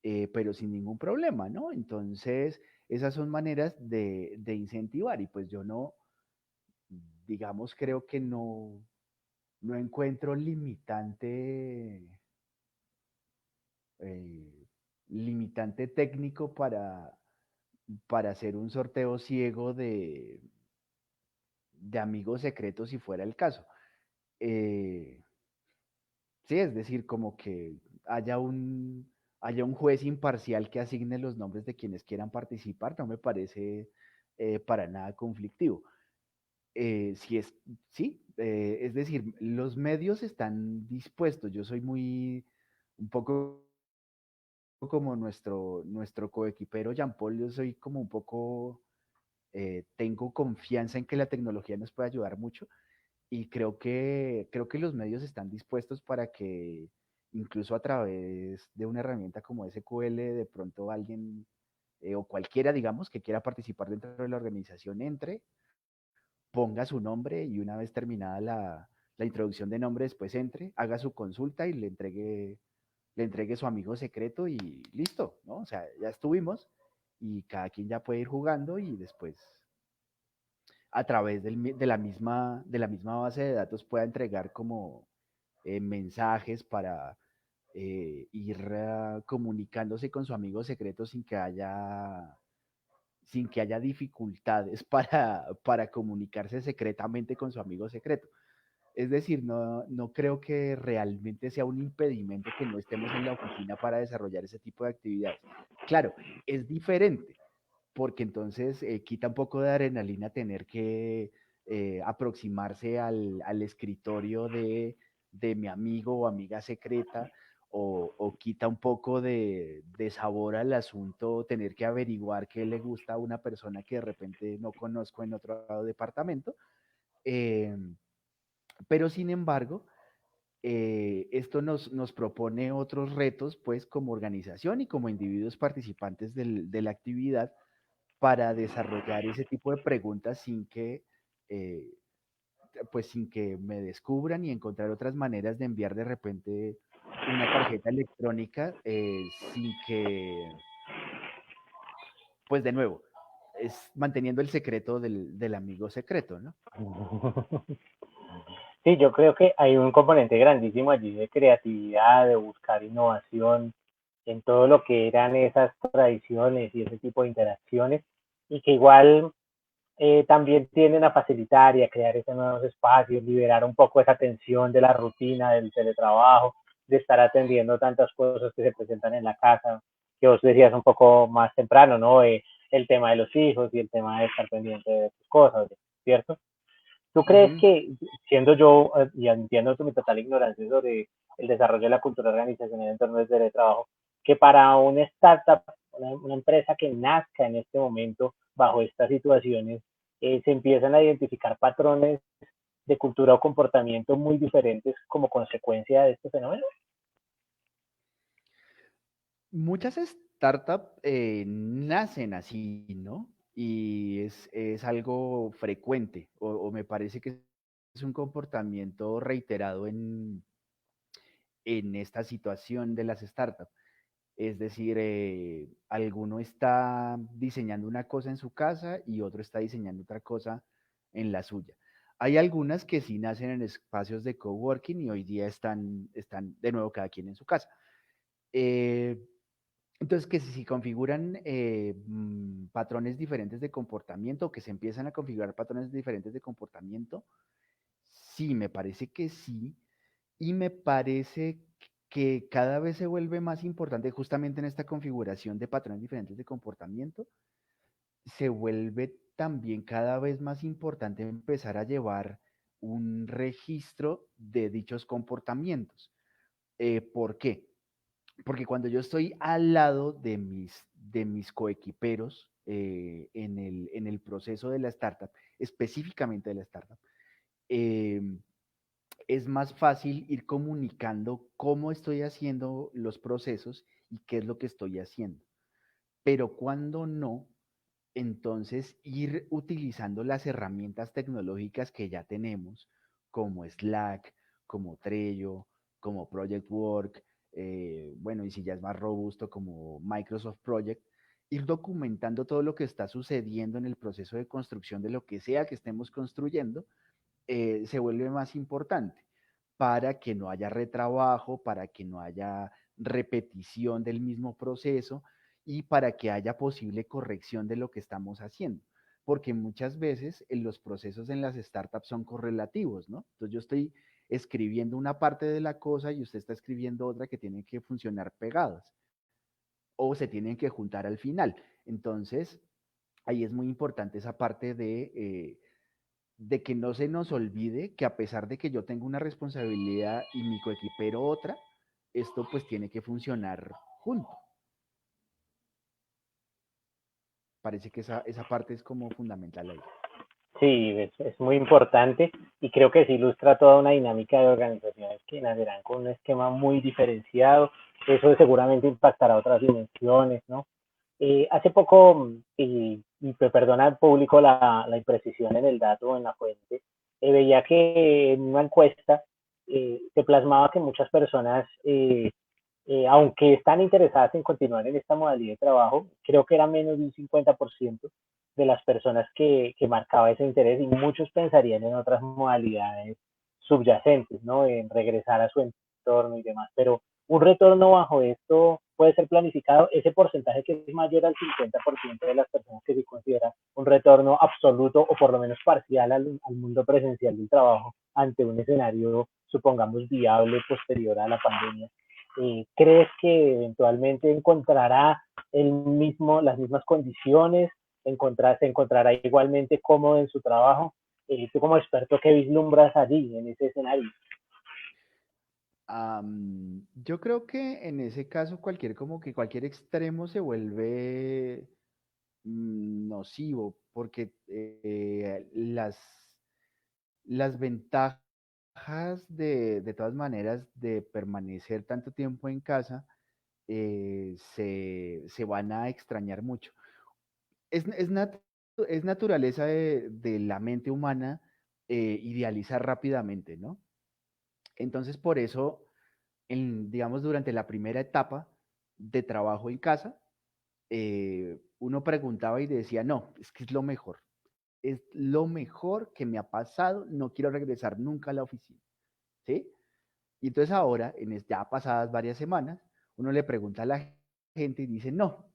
pero sin ningún problema, ¿no? Entonces, esas son maneras de incentivar y pues yo no, digamos, creo que no encuentro eh, limitante técnico para hacer un sorteo ciego de amigos secretos si fuera el caso. Eh, sí, es decir, como que haya haya un juez imparcial que asigne los nombres de quienes quieran participar, no me parece para nada conflictivo. Si es, sí, es decir, los medios están dispuestos. Yo soy un poco como nuestro coequipero Jean Paul, yo soy como un poco, tengo confianza en que la tecnología nos puede ayudar mucho y creo que los medios están dispuestos para que incluso a través de una herramienta como SQL, de pronto alguien o cualquiera, digamos, que quiera participar dentro de la organización entre, ponga su nombre y una vez terminada la introducción de nombre, después entre, haga su consulta y le entregue su amigo secreto y listo, ¿no? O sea, ya estuvimos y cada quien ya puede ir jugando y después a través de la misma base de datos pueda entregar como mensajes para ir comunicándose con su amigo secreto sin que haya dificultades para comunicarse secretamente con su amigo secreto. Es decir, no creo que realmente sea un impedimento que no estemos en la oficina para desarrollar ese tipo de actividades. Claro, es diferente, porque entonces quita un poco de adrenalina tener que aproximarse al escritorio de mi amigo o amiga secreta, o quita un poco de sabor al asunto tener que averiguar qué le gusta a una persona que de repente no conozco en otro departamento. Eh, pero sin embargo, esto nos propone otros retos, pues, como organización y como individuos participantes de la actividad para desarrollar ese tipo de preguntas eh, pues, sin que me descubran y encontrar otras maneras de enviar de repente una tarjeta electrónica sin que, pues, de nuevo, es manteniendo el secreto del amigo secreto, ¿no? Sí, yo creo que hay un componente grandísimo allí de creatividad, de buscar innovación en todo lo que eran esas tradiciones y ese tipo de interacciones, y que igual también tienden a facilitar y a crear esos nuevos espacios, liberar un poco esa tensión de la rutina, del teletrabajo, de estar atendiendo tantas cosas que se presentan en la casa, que vos decías un poco más temprano, ¿no? El tema de los hijos y el tema de estar pendiente de sus cosas, ¿cierto? ¿Tú crees Ujú. que, siendo yo, y entiendo mi total ignorancia sobre el desarrollo de la cultura organizacional en torno del teletrabajo, que para una startup, una empresa que nazca en este momento bajo estas situaciones, se empiezan a identificar patrones de cultura o comportamiento muy diferentes como consecuencia de este fenómeno? Muchas startups nacen así, ¿no? Y es algo frecuente, o me parece que es un comportamiento reiterado en esta situación de las startups. Es decir, alguno está diseñando una cosa en su casa y otro está diseñando otra cosa en la suya. Hay algunas que sí nacen en espacios de coworking y hoy día están de nuevo cada quien en su casa. Eh, entonces, que si configuran patrones diferentes de comportamiento o que se empiezan a configurar patrones diferentes de comportamiento, sí, me parece que sí. Y me parece que cada vez se vuelve más importante, justamente en esta configuración de patrones diferentes de comportamiento, se vuelve también cada vez más importante empezar a llevar un registro de dichos comportamientos. ¿Por qué? Porque cuando yo estoy al lado de mis coequiperos en el proceso de la startup, específicamente de la startup, eh, es más fácil ir comunicando cómo estoy haciendo los procesos y qué es lo que estoy haciendo. Pero cuando no, entonces ir utilizando las herramientas tecnológicas que ya tenemos, como Slack, como Trello, como Project Work, bueno, y si ya es más robusto, como Microsoft Project, ir documentando todo lo que está sucediendo en el proceso de construcción de lo que sea que estemos construyendo, se vuelve más importante para que no haya retrabajo, para que no haya repetición del mismo proceso y para que haya posible corrección de lo que estamos haciendo. Porque muchas veces los procesos en las startups son correlativos, ¿no? Entonces yo estoy escribiendo una parte de la cosa y usted está escribiendo otra que tiene que funcionar pegadas o se tienen que juntar al final. Entonces, ahí es muy importante esa parte de que no se nos olvide que a pesar de que yo tengo una responsabilidad y mi coequipero otra, esto pues tiene que funcionar junto. Parece que esa parte es como fundamental ahí. Sí, es muy importante y creo que se ilustra toda una dinámica de organizaciones que nacerán con un esquema muy diferenciado. Eso seguramente impactará otras dimensiones, ¿no? Hace poco, perdona al público la imprecisión en el dato o en la fuente, veía que en una encuesta se plasmaba que muchas personas, aunque están interesadas en continuar en esta modalidad de trabajo, creo que era menos de un 50% de las personas que marcaba ese interés y muchos pensarían en otras modalidades subyacentes, ¿no? En regresar a su entorno y demás. Pero un retorno bajo esto puede ser planificado, ese porcentaje que es mayor al 50% de las personas que se considera un retorno absoluto o por lo menos parcial al mundo presencial del trabajo ante un escenario, supongamos, viable posterior a la pandemia. ¿Crees que eventualmente encontrará las mismas condiciones? Se encontrará igualmente cómodo en su trabajo? Tú como experto, ¿qué vislumbras allí en ese escenario? Yo creo que en ese caso como que cualquier extremo se vuelve nocivo, porque las ventajas de todas maneras de permanecer tanto tiempo en casa se van a extrañar mucho. Es, es, nat- es naturaleza de la mente humana idealizar rápidamente, ¿no? Entonces, por eso, digamos, durante la primera etapa de trabajo en casa, uno preguntaba y decía, no, es que es lo mejor que me ha pasado, no quiero regresar nunca a la oficina, ¿sí? Y entonces ahora, ya pasadas varias semanas, uno le pregunta a la gente y dice, no,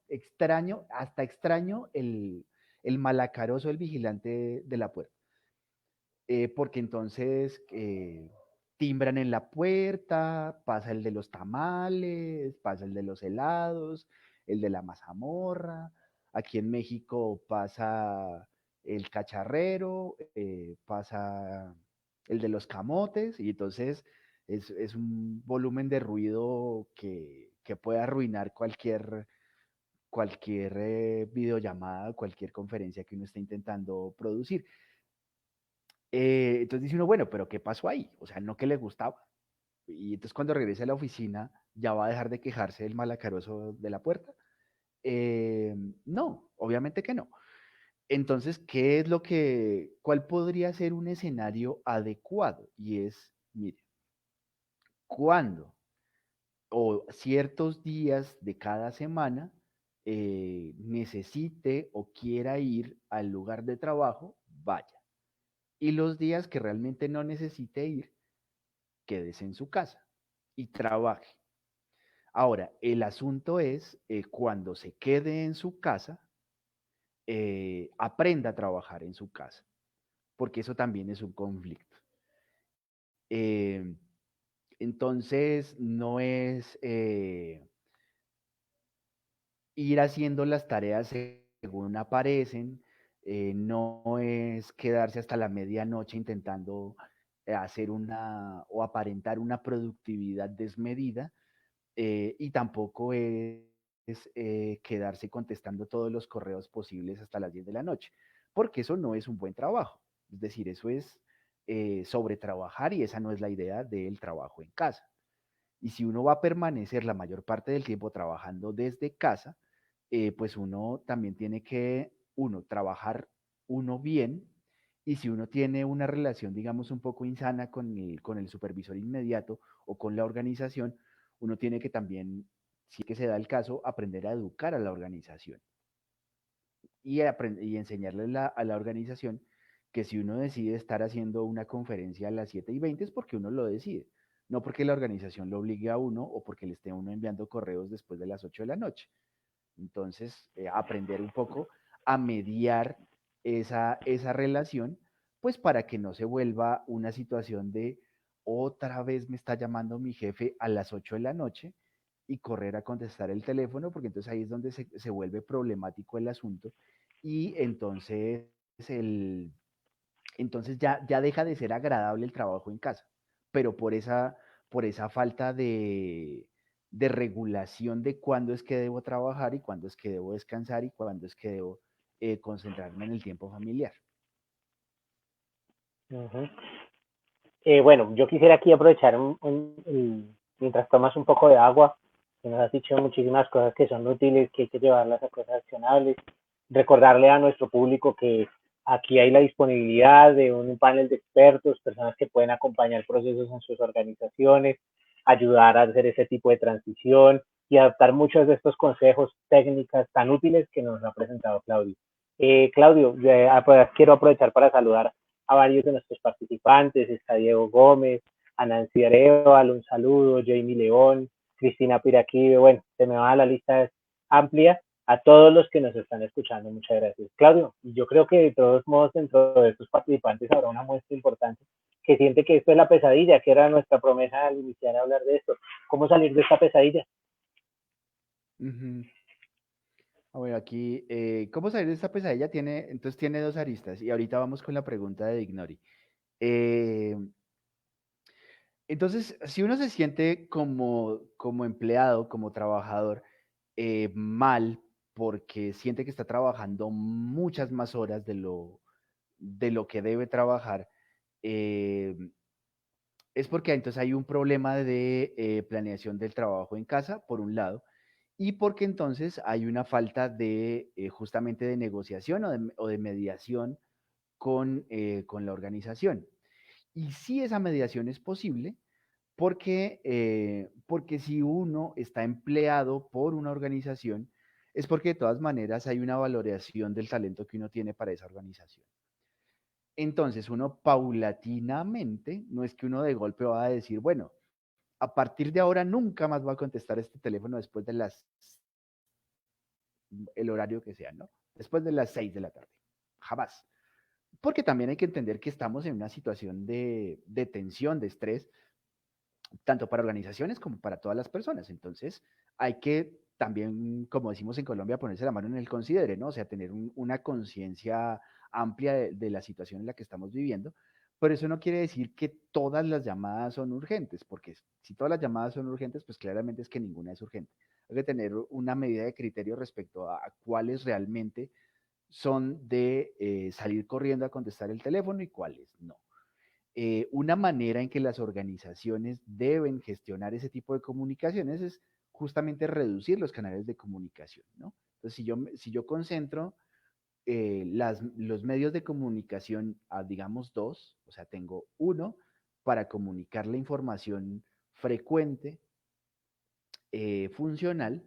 hasta extraño el malacaroso, el vigilante de la puerta. Porque entonces timbran en la puerta, pasa el de los tamales, pasa el de los helados, el de la mazamorra. Aquí en México pasa el cacharrero, pasa el de los camotes, y entonces es un volumen de ruido que puede arruinar cualquier videollamada, cualquier conferencia que uno esté intentando producir. Entonces dice uno, bueno, pero ¿qué pasó ahí? O sea, no que le gustaba. Y entonces cuando regrese a la oficina, ¿ya va a dejar de quejarse del malacaroso de la puerta? Eh, no, obviamente que no. Entonces, cuál podría ser un escenario adecuado? Y es, mire, cuando o ciertos días de cada semana necesite o quiera ir al lugar de trabajo, vaya. Y los días que realmente no necesite ir, quédese en su casa y trabaje. Ahora, el asunto es cuando se quede en su casa, aprenda a trabajar en su casa, porque eso también es un conflicto. Eh, entonces, no es ir haciendo las tareas según aparecen, no es quedarse hasta la medianoche intentando hacer una o aparentar una productividad desmedida, y tampoco es quedarse contestando todos los correos posibles hasta las 10 de la noche, porque eso no es un buen trabajo. Es decir, eso es sobretrabajar y esa no es la idea del trabajo en casa. Y si uno va a permanecer la mayor parte del tiempo trabajando desde casa, pues uno también tiene que, uno, trabajar uno bien, y si uno tiene una relación, digamos, un poco insana con el supervisor inmediato o con la organización, uno tiene que también, si que se da el caso, aprender a educar a la organización y enseñarle a la organización que si uno decide estar haciendo una conferencia a las 7:20 es porque uno lo decide, no porque la organización lo obligue a uno o porque le esté uno enviando correos después de las 8 de la noche. Entonces, aprender un poco a mediar esa relación, pues para que no se vuelva una situación de otra vez me está llamando mi jefe a las 8 de la noche y correr a contestar el teléfono, porque entonces ahí es donde se vuelve problemático el asunto y el, entonces ya deja de ser agradable el trabajo en casa, pero por esa falta de regulación de cuándo es que debo trabajar y cuándo es que debo descansar y cuándo es que debo concentrarme en el tiempo familiar. Ujú. Bueno, yo quisiera aquí aprovechar mientras tomas un poco de agua, que nos has dicho muchísimas cosas que son útiles, que hay que llevarlas a cosas accionables, recordarle a nuestro público que aquí hay la disponibilidad de un panel de expertos, personas que pueden acompañar procesos en sus organizaciones, ayudar a hacer ese tipo de transición y adaptar muchos de estos consejos, técnicas tan útiles que nos ha presentado Claudio. Claudio, quiero aprovechar para saludar a varios de nuestros participantes, está Diego Gómez, a Nancy Arevalo, un saludo, Jamie León, Cristina Piraquive, bueno, se me va la lista es amplia, a todos los que nos están escuchando, muchas gracias. Claudio, yo creo que de todos modos dentro de estos participantes habrá una muestra importante que siente que esto es la pesadilla, que era nuestra promesa al iniciar a hablar de esto. ¿Cómo salir de esta pesadilla? Ujú. Bueno, aquí, ¿cómo salir de esta pesadilla? Entonces tiene dos aristas y ahorita vamos con la pregunta de Ignori. Eh, entonces, si uno se siente como empleado, como trabajador, mal porque siente que está trabajando muchas más horas de lo que debe trabajar, eh, es porque entonces hay un problema de planeación del trabajo en casa, por un lado, y porque entonces hay una falta de justamente de negociación o de mediación con la organización. Y si esa mediación es posible, porque si uno está empleado por una organización, es porque de todas maneras hay una valoración del talento que uno tiene para esa organización. Entonces, uno paulatinamente, no es que uno de golpe va a decir, bueno, a partir de ahora nunca más va a contestar este teléfono después de el horario que sea, ¿no? Después de las 6 de la tarde. Jamás. Porque también hay que entender que estamos en una situación de tensión, de estrés, tanto para organizaciones como para todas las personas. Entonces, hay que también, como decimos en Colombia, ponerse la mano en el considere, ¿no? O sea, tener una conciencia amplia de la situación en la que estamos viviendo. Pero eso no quiere decir que todas las llamadas son urgentes, porque si todas las llamadas son urgentes, pues claramente es que ninguna es urgente. Hay que tener una medida de criterio respecto a cuáles realmente son de salir corriendo a contestar el teléfono y cuáles no. Una manera en que las organizaciones deben gestionar ese tipo de comunicaciones es justamente reducir los canales de comunicación, ¿no? Entonces, si yo concentro los medios de comunicación a, digamos, dos, o sea, tengo uno para comunicar la información frecuente funcional,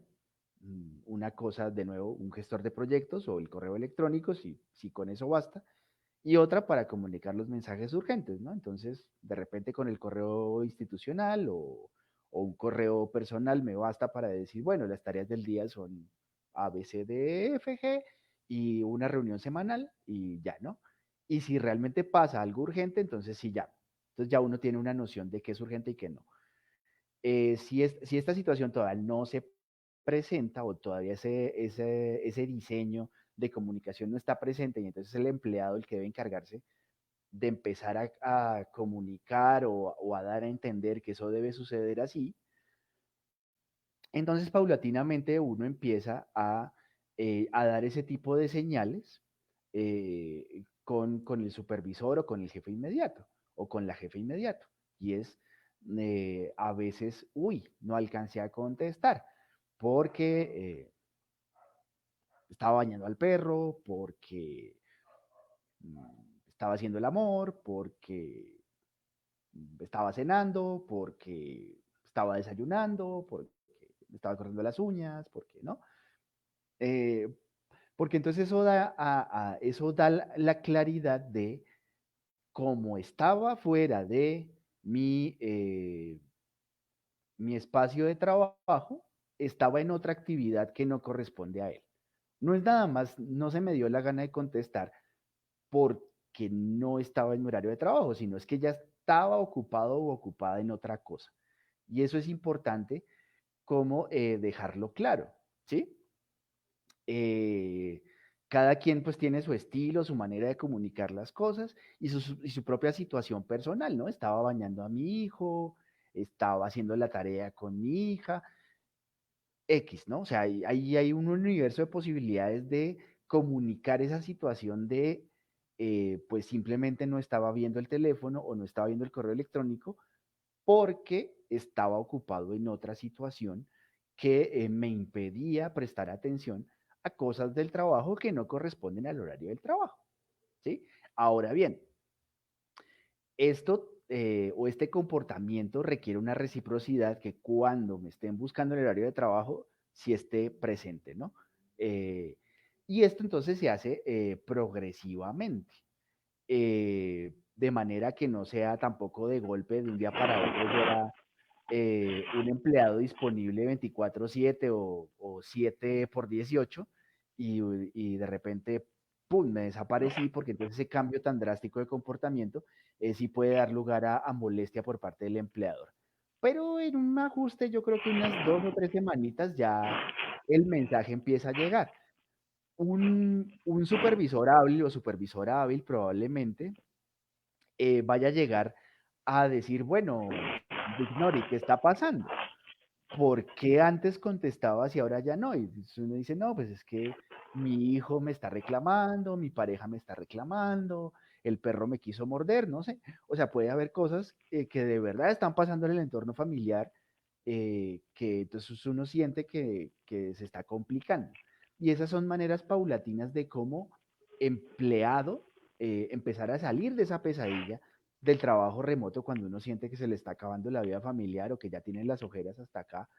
una cosa, de nuevo, un gestor de proyectos o el correo electrónico, si con eso basta, y otra para comunicar los mensajes urgentes, ¿no? Entonces, de repente con el correo institucional o un correo personal me basta para decir, bueno, las tareas del día son A, B, C, D, E, F, G y una reunión semanal y ya, ¿no? Y si realmente pasa algo urgente, entonces sí, ya. Entonces ya uno tiene una noción de qué es urgente y qué no. Si esta situación todavía no se presenta o todavía ese diseño de comunicación no está presente y entonces el empleado el que debe encargarse de empezar a comunicar o a dar a entender que eso debe suceder así, entonces paulatinamente uno empieza a dar ese tipo de señales con el supervisor o con el jefe inmediato o con la jefe inmediato. Y es a veces, uy, no alcancé a contestar porque estaba bañando al perro, porque estaba haciendo el amor, porque estaba cenando, porque estaba desayunando, porque me estaba corriendo las uñas, porque no. Eh, Porque entonces eso da la claridad de cómo estaba fuera de mi espacio de trabajo, estaba en otra actividad que no corresponde a él. No es nada más, no se me dio la gana de contestar porque no estaba en mi horario de trabajo, sino es que ya estaba ocupado o ocupada en otra cosa. Y eso es importante como dejarlo claro, ¿sí? Eh, Cada quien pues tiene su estilo, su manera de comunicar las cosas y su propia situación personal, ¿no? Estaba bañando a mi hijo, estaba haciendo la tarea con mi hija, X, ¿no? O sea, ahí hay un universo de posibilidades de comunicar esa situación de, pues simplemente no estaba viendo el teléfono o no estaba viendo el correo electrónico porque estaba ocupado en otra situación que me impedía prestar atención a cosas del trabajo que no corresponden al horario del trabajo, ¿sí? Ahora bien, esto o este comportamiento requiere una reciprocidad que cuando me estén buscando el horario de trabajo, sí esté presente, ¿no? Eh, y esto entonces se hace progresivamente, de manera que no sea tampoco de golpe de un día para otro yo era un empleado disponible 24/7 o 7 por 18 y de repente, ¡pum!, me desaparecí porque entonces ese cambio tan drástico de comportamiento sí puede dar lugar a molestia por parte del empleador. Pero en un ajuste yo creo que unas 2 o 3 semanitas ya el mensaje empieza a llegar. Un supervisor hábil o supervisora hábil probablemente vaya a llegar a decir, bueno, Vignori, ¿qué está pasando? ¿Por qué antes contestabas y ahora ya no? Y uno dice, no, pues es que mi hijo me está reclamando, mi pareja me está reclamando, el perro me quiso morder, no sé. O sea, puede haber cosas que de verdad están pasando en el entorno familiar que entonces uno siente que se está complicando. Y esas son maneras paulatinas de cómo empleado empezar a salir de esa pesadilla del trabajo remoto cuando uno siente que se le está acabando la vida familiar o que ya tiene las ojeras hasta acá,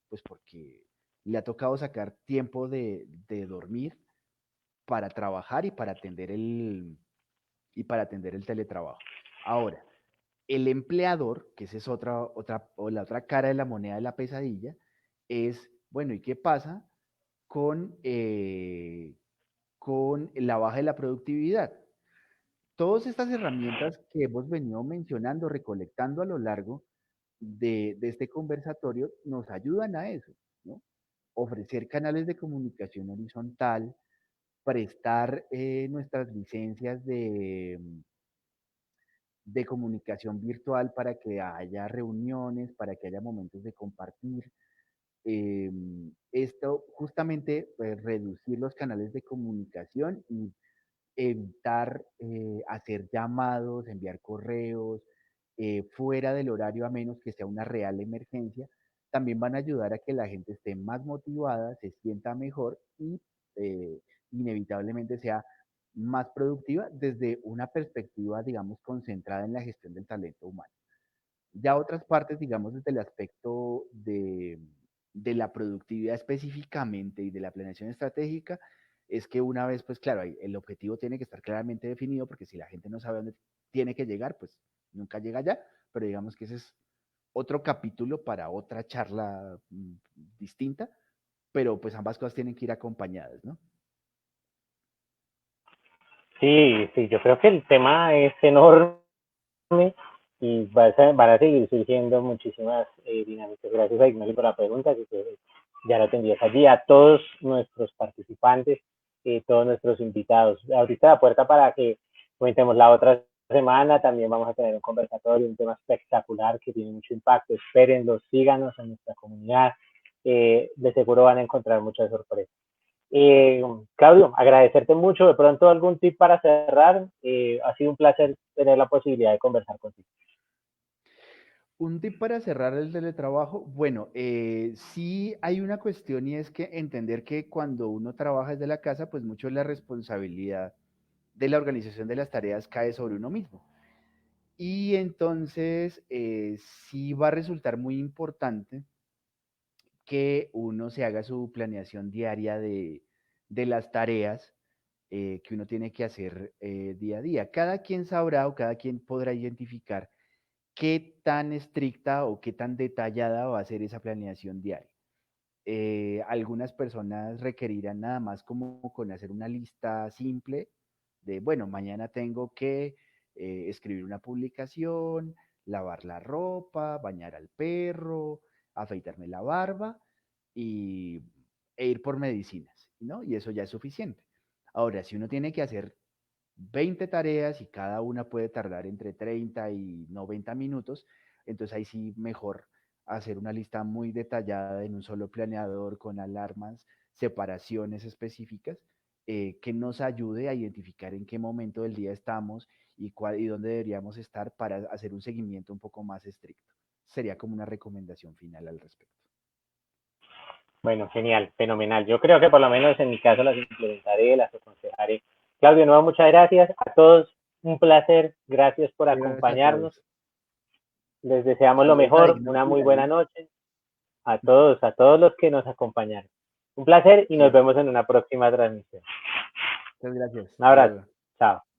pues porque le ha tocado sacar tiempo de dormir para trabajar y para atender el teletrabajo. Ahora, el empleador, que esa es la otra cara de la moneda de la pesadilla, es, bueno, ¿y qué pasa con la baja de la productividad? Todas estas herramientas que hemos venido mencionando, recolectando a lo largo de este conversatorio, nos ayudan a eso, ¿no? Ofrecer canales de comunicación horizontal, prestar nuestras licencias de comunicación virtual para que haya reuniones, para que haya momentos de compartir. Esto justamente pues, reducir los canales de comunicación y evitar hacer llamados, enviar correos fuera del horario a menos que sea una real emergencia, también van a ayudar a que la gente esté más motivada, se sienta mejor y eh, inevitablemente sea más productiva desde una perspectiva, digamos, concentrada en la gestión del talento humano. Ya otras partes, digamos, desde el aspecto de la productividad específicamente y de la planeación estratégica es que una vez, pues claro, el objetivo tiene que estar claramente definido, porque si la gente no sabe dónde tiene que llegar, pues nunca llega allá, pero digamos que ese es otro capítulo para otra charla distinta, pero pues ambas cosas tienen que ir acompañadas, ¿no? Sí, sí, yo creo que el tema es enorme y van a seguir surgiendo muchísimas dinámicas. Gracias a Ignacio por la pregunta, que ya la tendrías allí. A todos nuestros participantes, todos nuestros invitados. Ahorita la puerta para que comentemos la otra semana. También vamos a tener un conversatorio, un tema espectacular que tiene mucho impacto. Espérenlo, síganos en nuestra comunidad. De seguro van a encontrar muchas sorpresas. Claudio, agradecerte mucho. De pronto, algún tip para cerrar. Ha sido un placer tener la posibilidad de conversar contigo. Un tip para cerrar el teletrabajo, bueno, sí hay una cuestión y es que entender que cuando uno trabaja desde la casa, pues mucho de la responsabilidad de la organización de las tareas cae sobre uno mismo. Y entonces sí va a resultar muy importante que uno se haga su planeación diaria de las tareas que uno tiene que hacer día a día. Cada quien sabrá o cada quien podrá identificar qué tan estricta o qué tan detallada va a ser esa planeación diaria. Algunas personas requerirán nada más como con hacer una lista simple de, bueno, mañana tengo que escribir una publicación, lavar la ropa, bañar al perro, afeitarme la barba y, e ir por medicinas, ¿no? Y eso ya es suficiente. Ahora, si uno tiene que hacer 20 tareas y cada una puede tardar entre 30 y 90 minutos, entonces ahí sí mejor hacer una lista muy detallada en un solo planeador con alarmas, separaciones específicas, que nos ayude a identificar en qué momento del día estamos y dónde deberíamos estar para hacer un seguimiento un poco más estricto. Sería como una recomendación final al respecto. Bueno, genial, fenomenal. Yo creo que por lo menos en mi caso las implementaré, las aconsejaré. Claudio, nuevo, muchas gracias. A todos, un placer. Gracias por Gracias a acompañarnos. todos. Les deseamos lo Saludos a mejor, una Ignacio y muy a buena Luis. noche. A todos los que nos acompañaron. Un placer y nos Sí, vemos en una próxima transmisión. muchas gracias. Un Hasta abrazo. luego. Chao.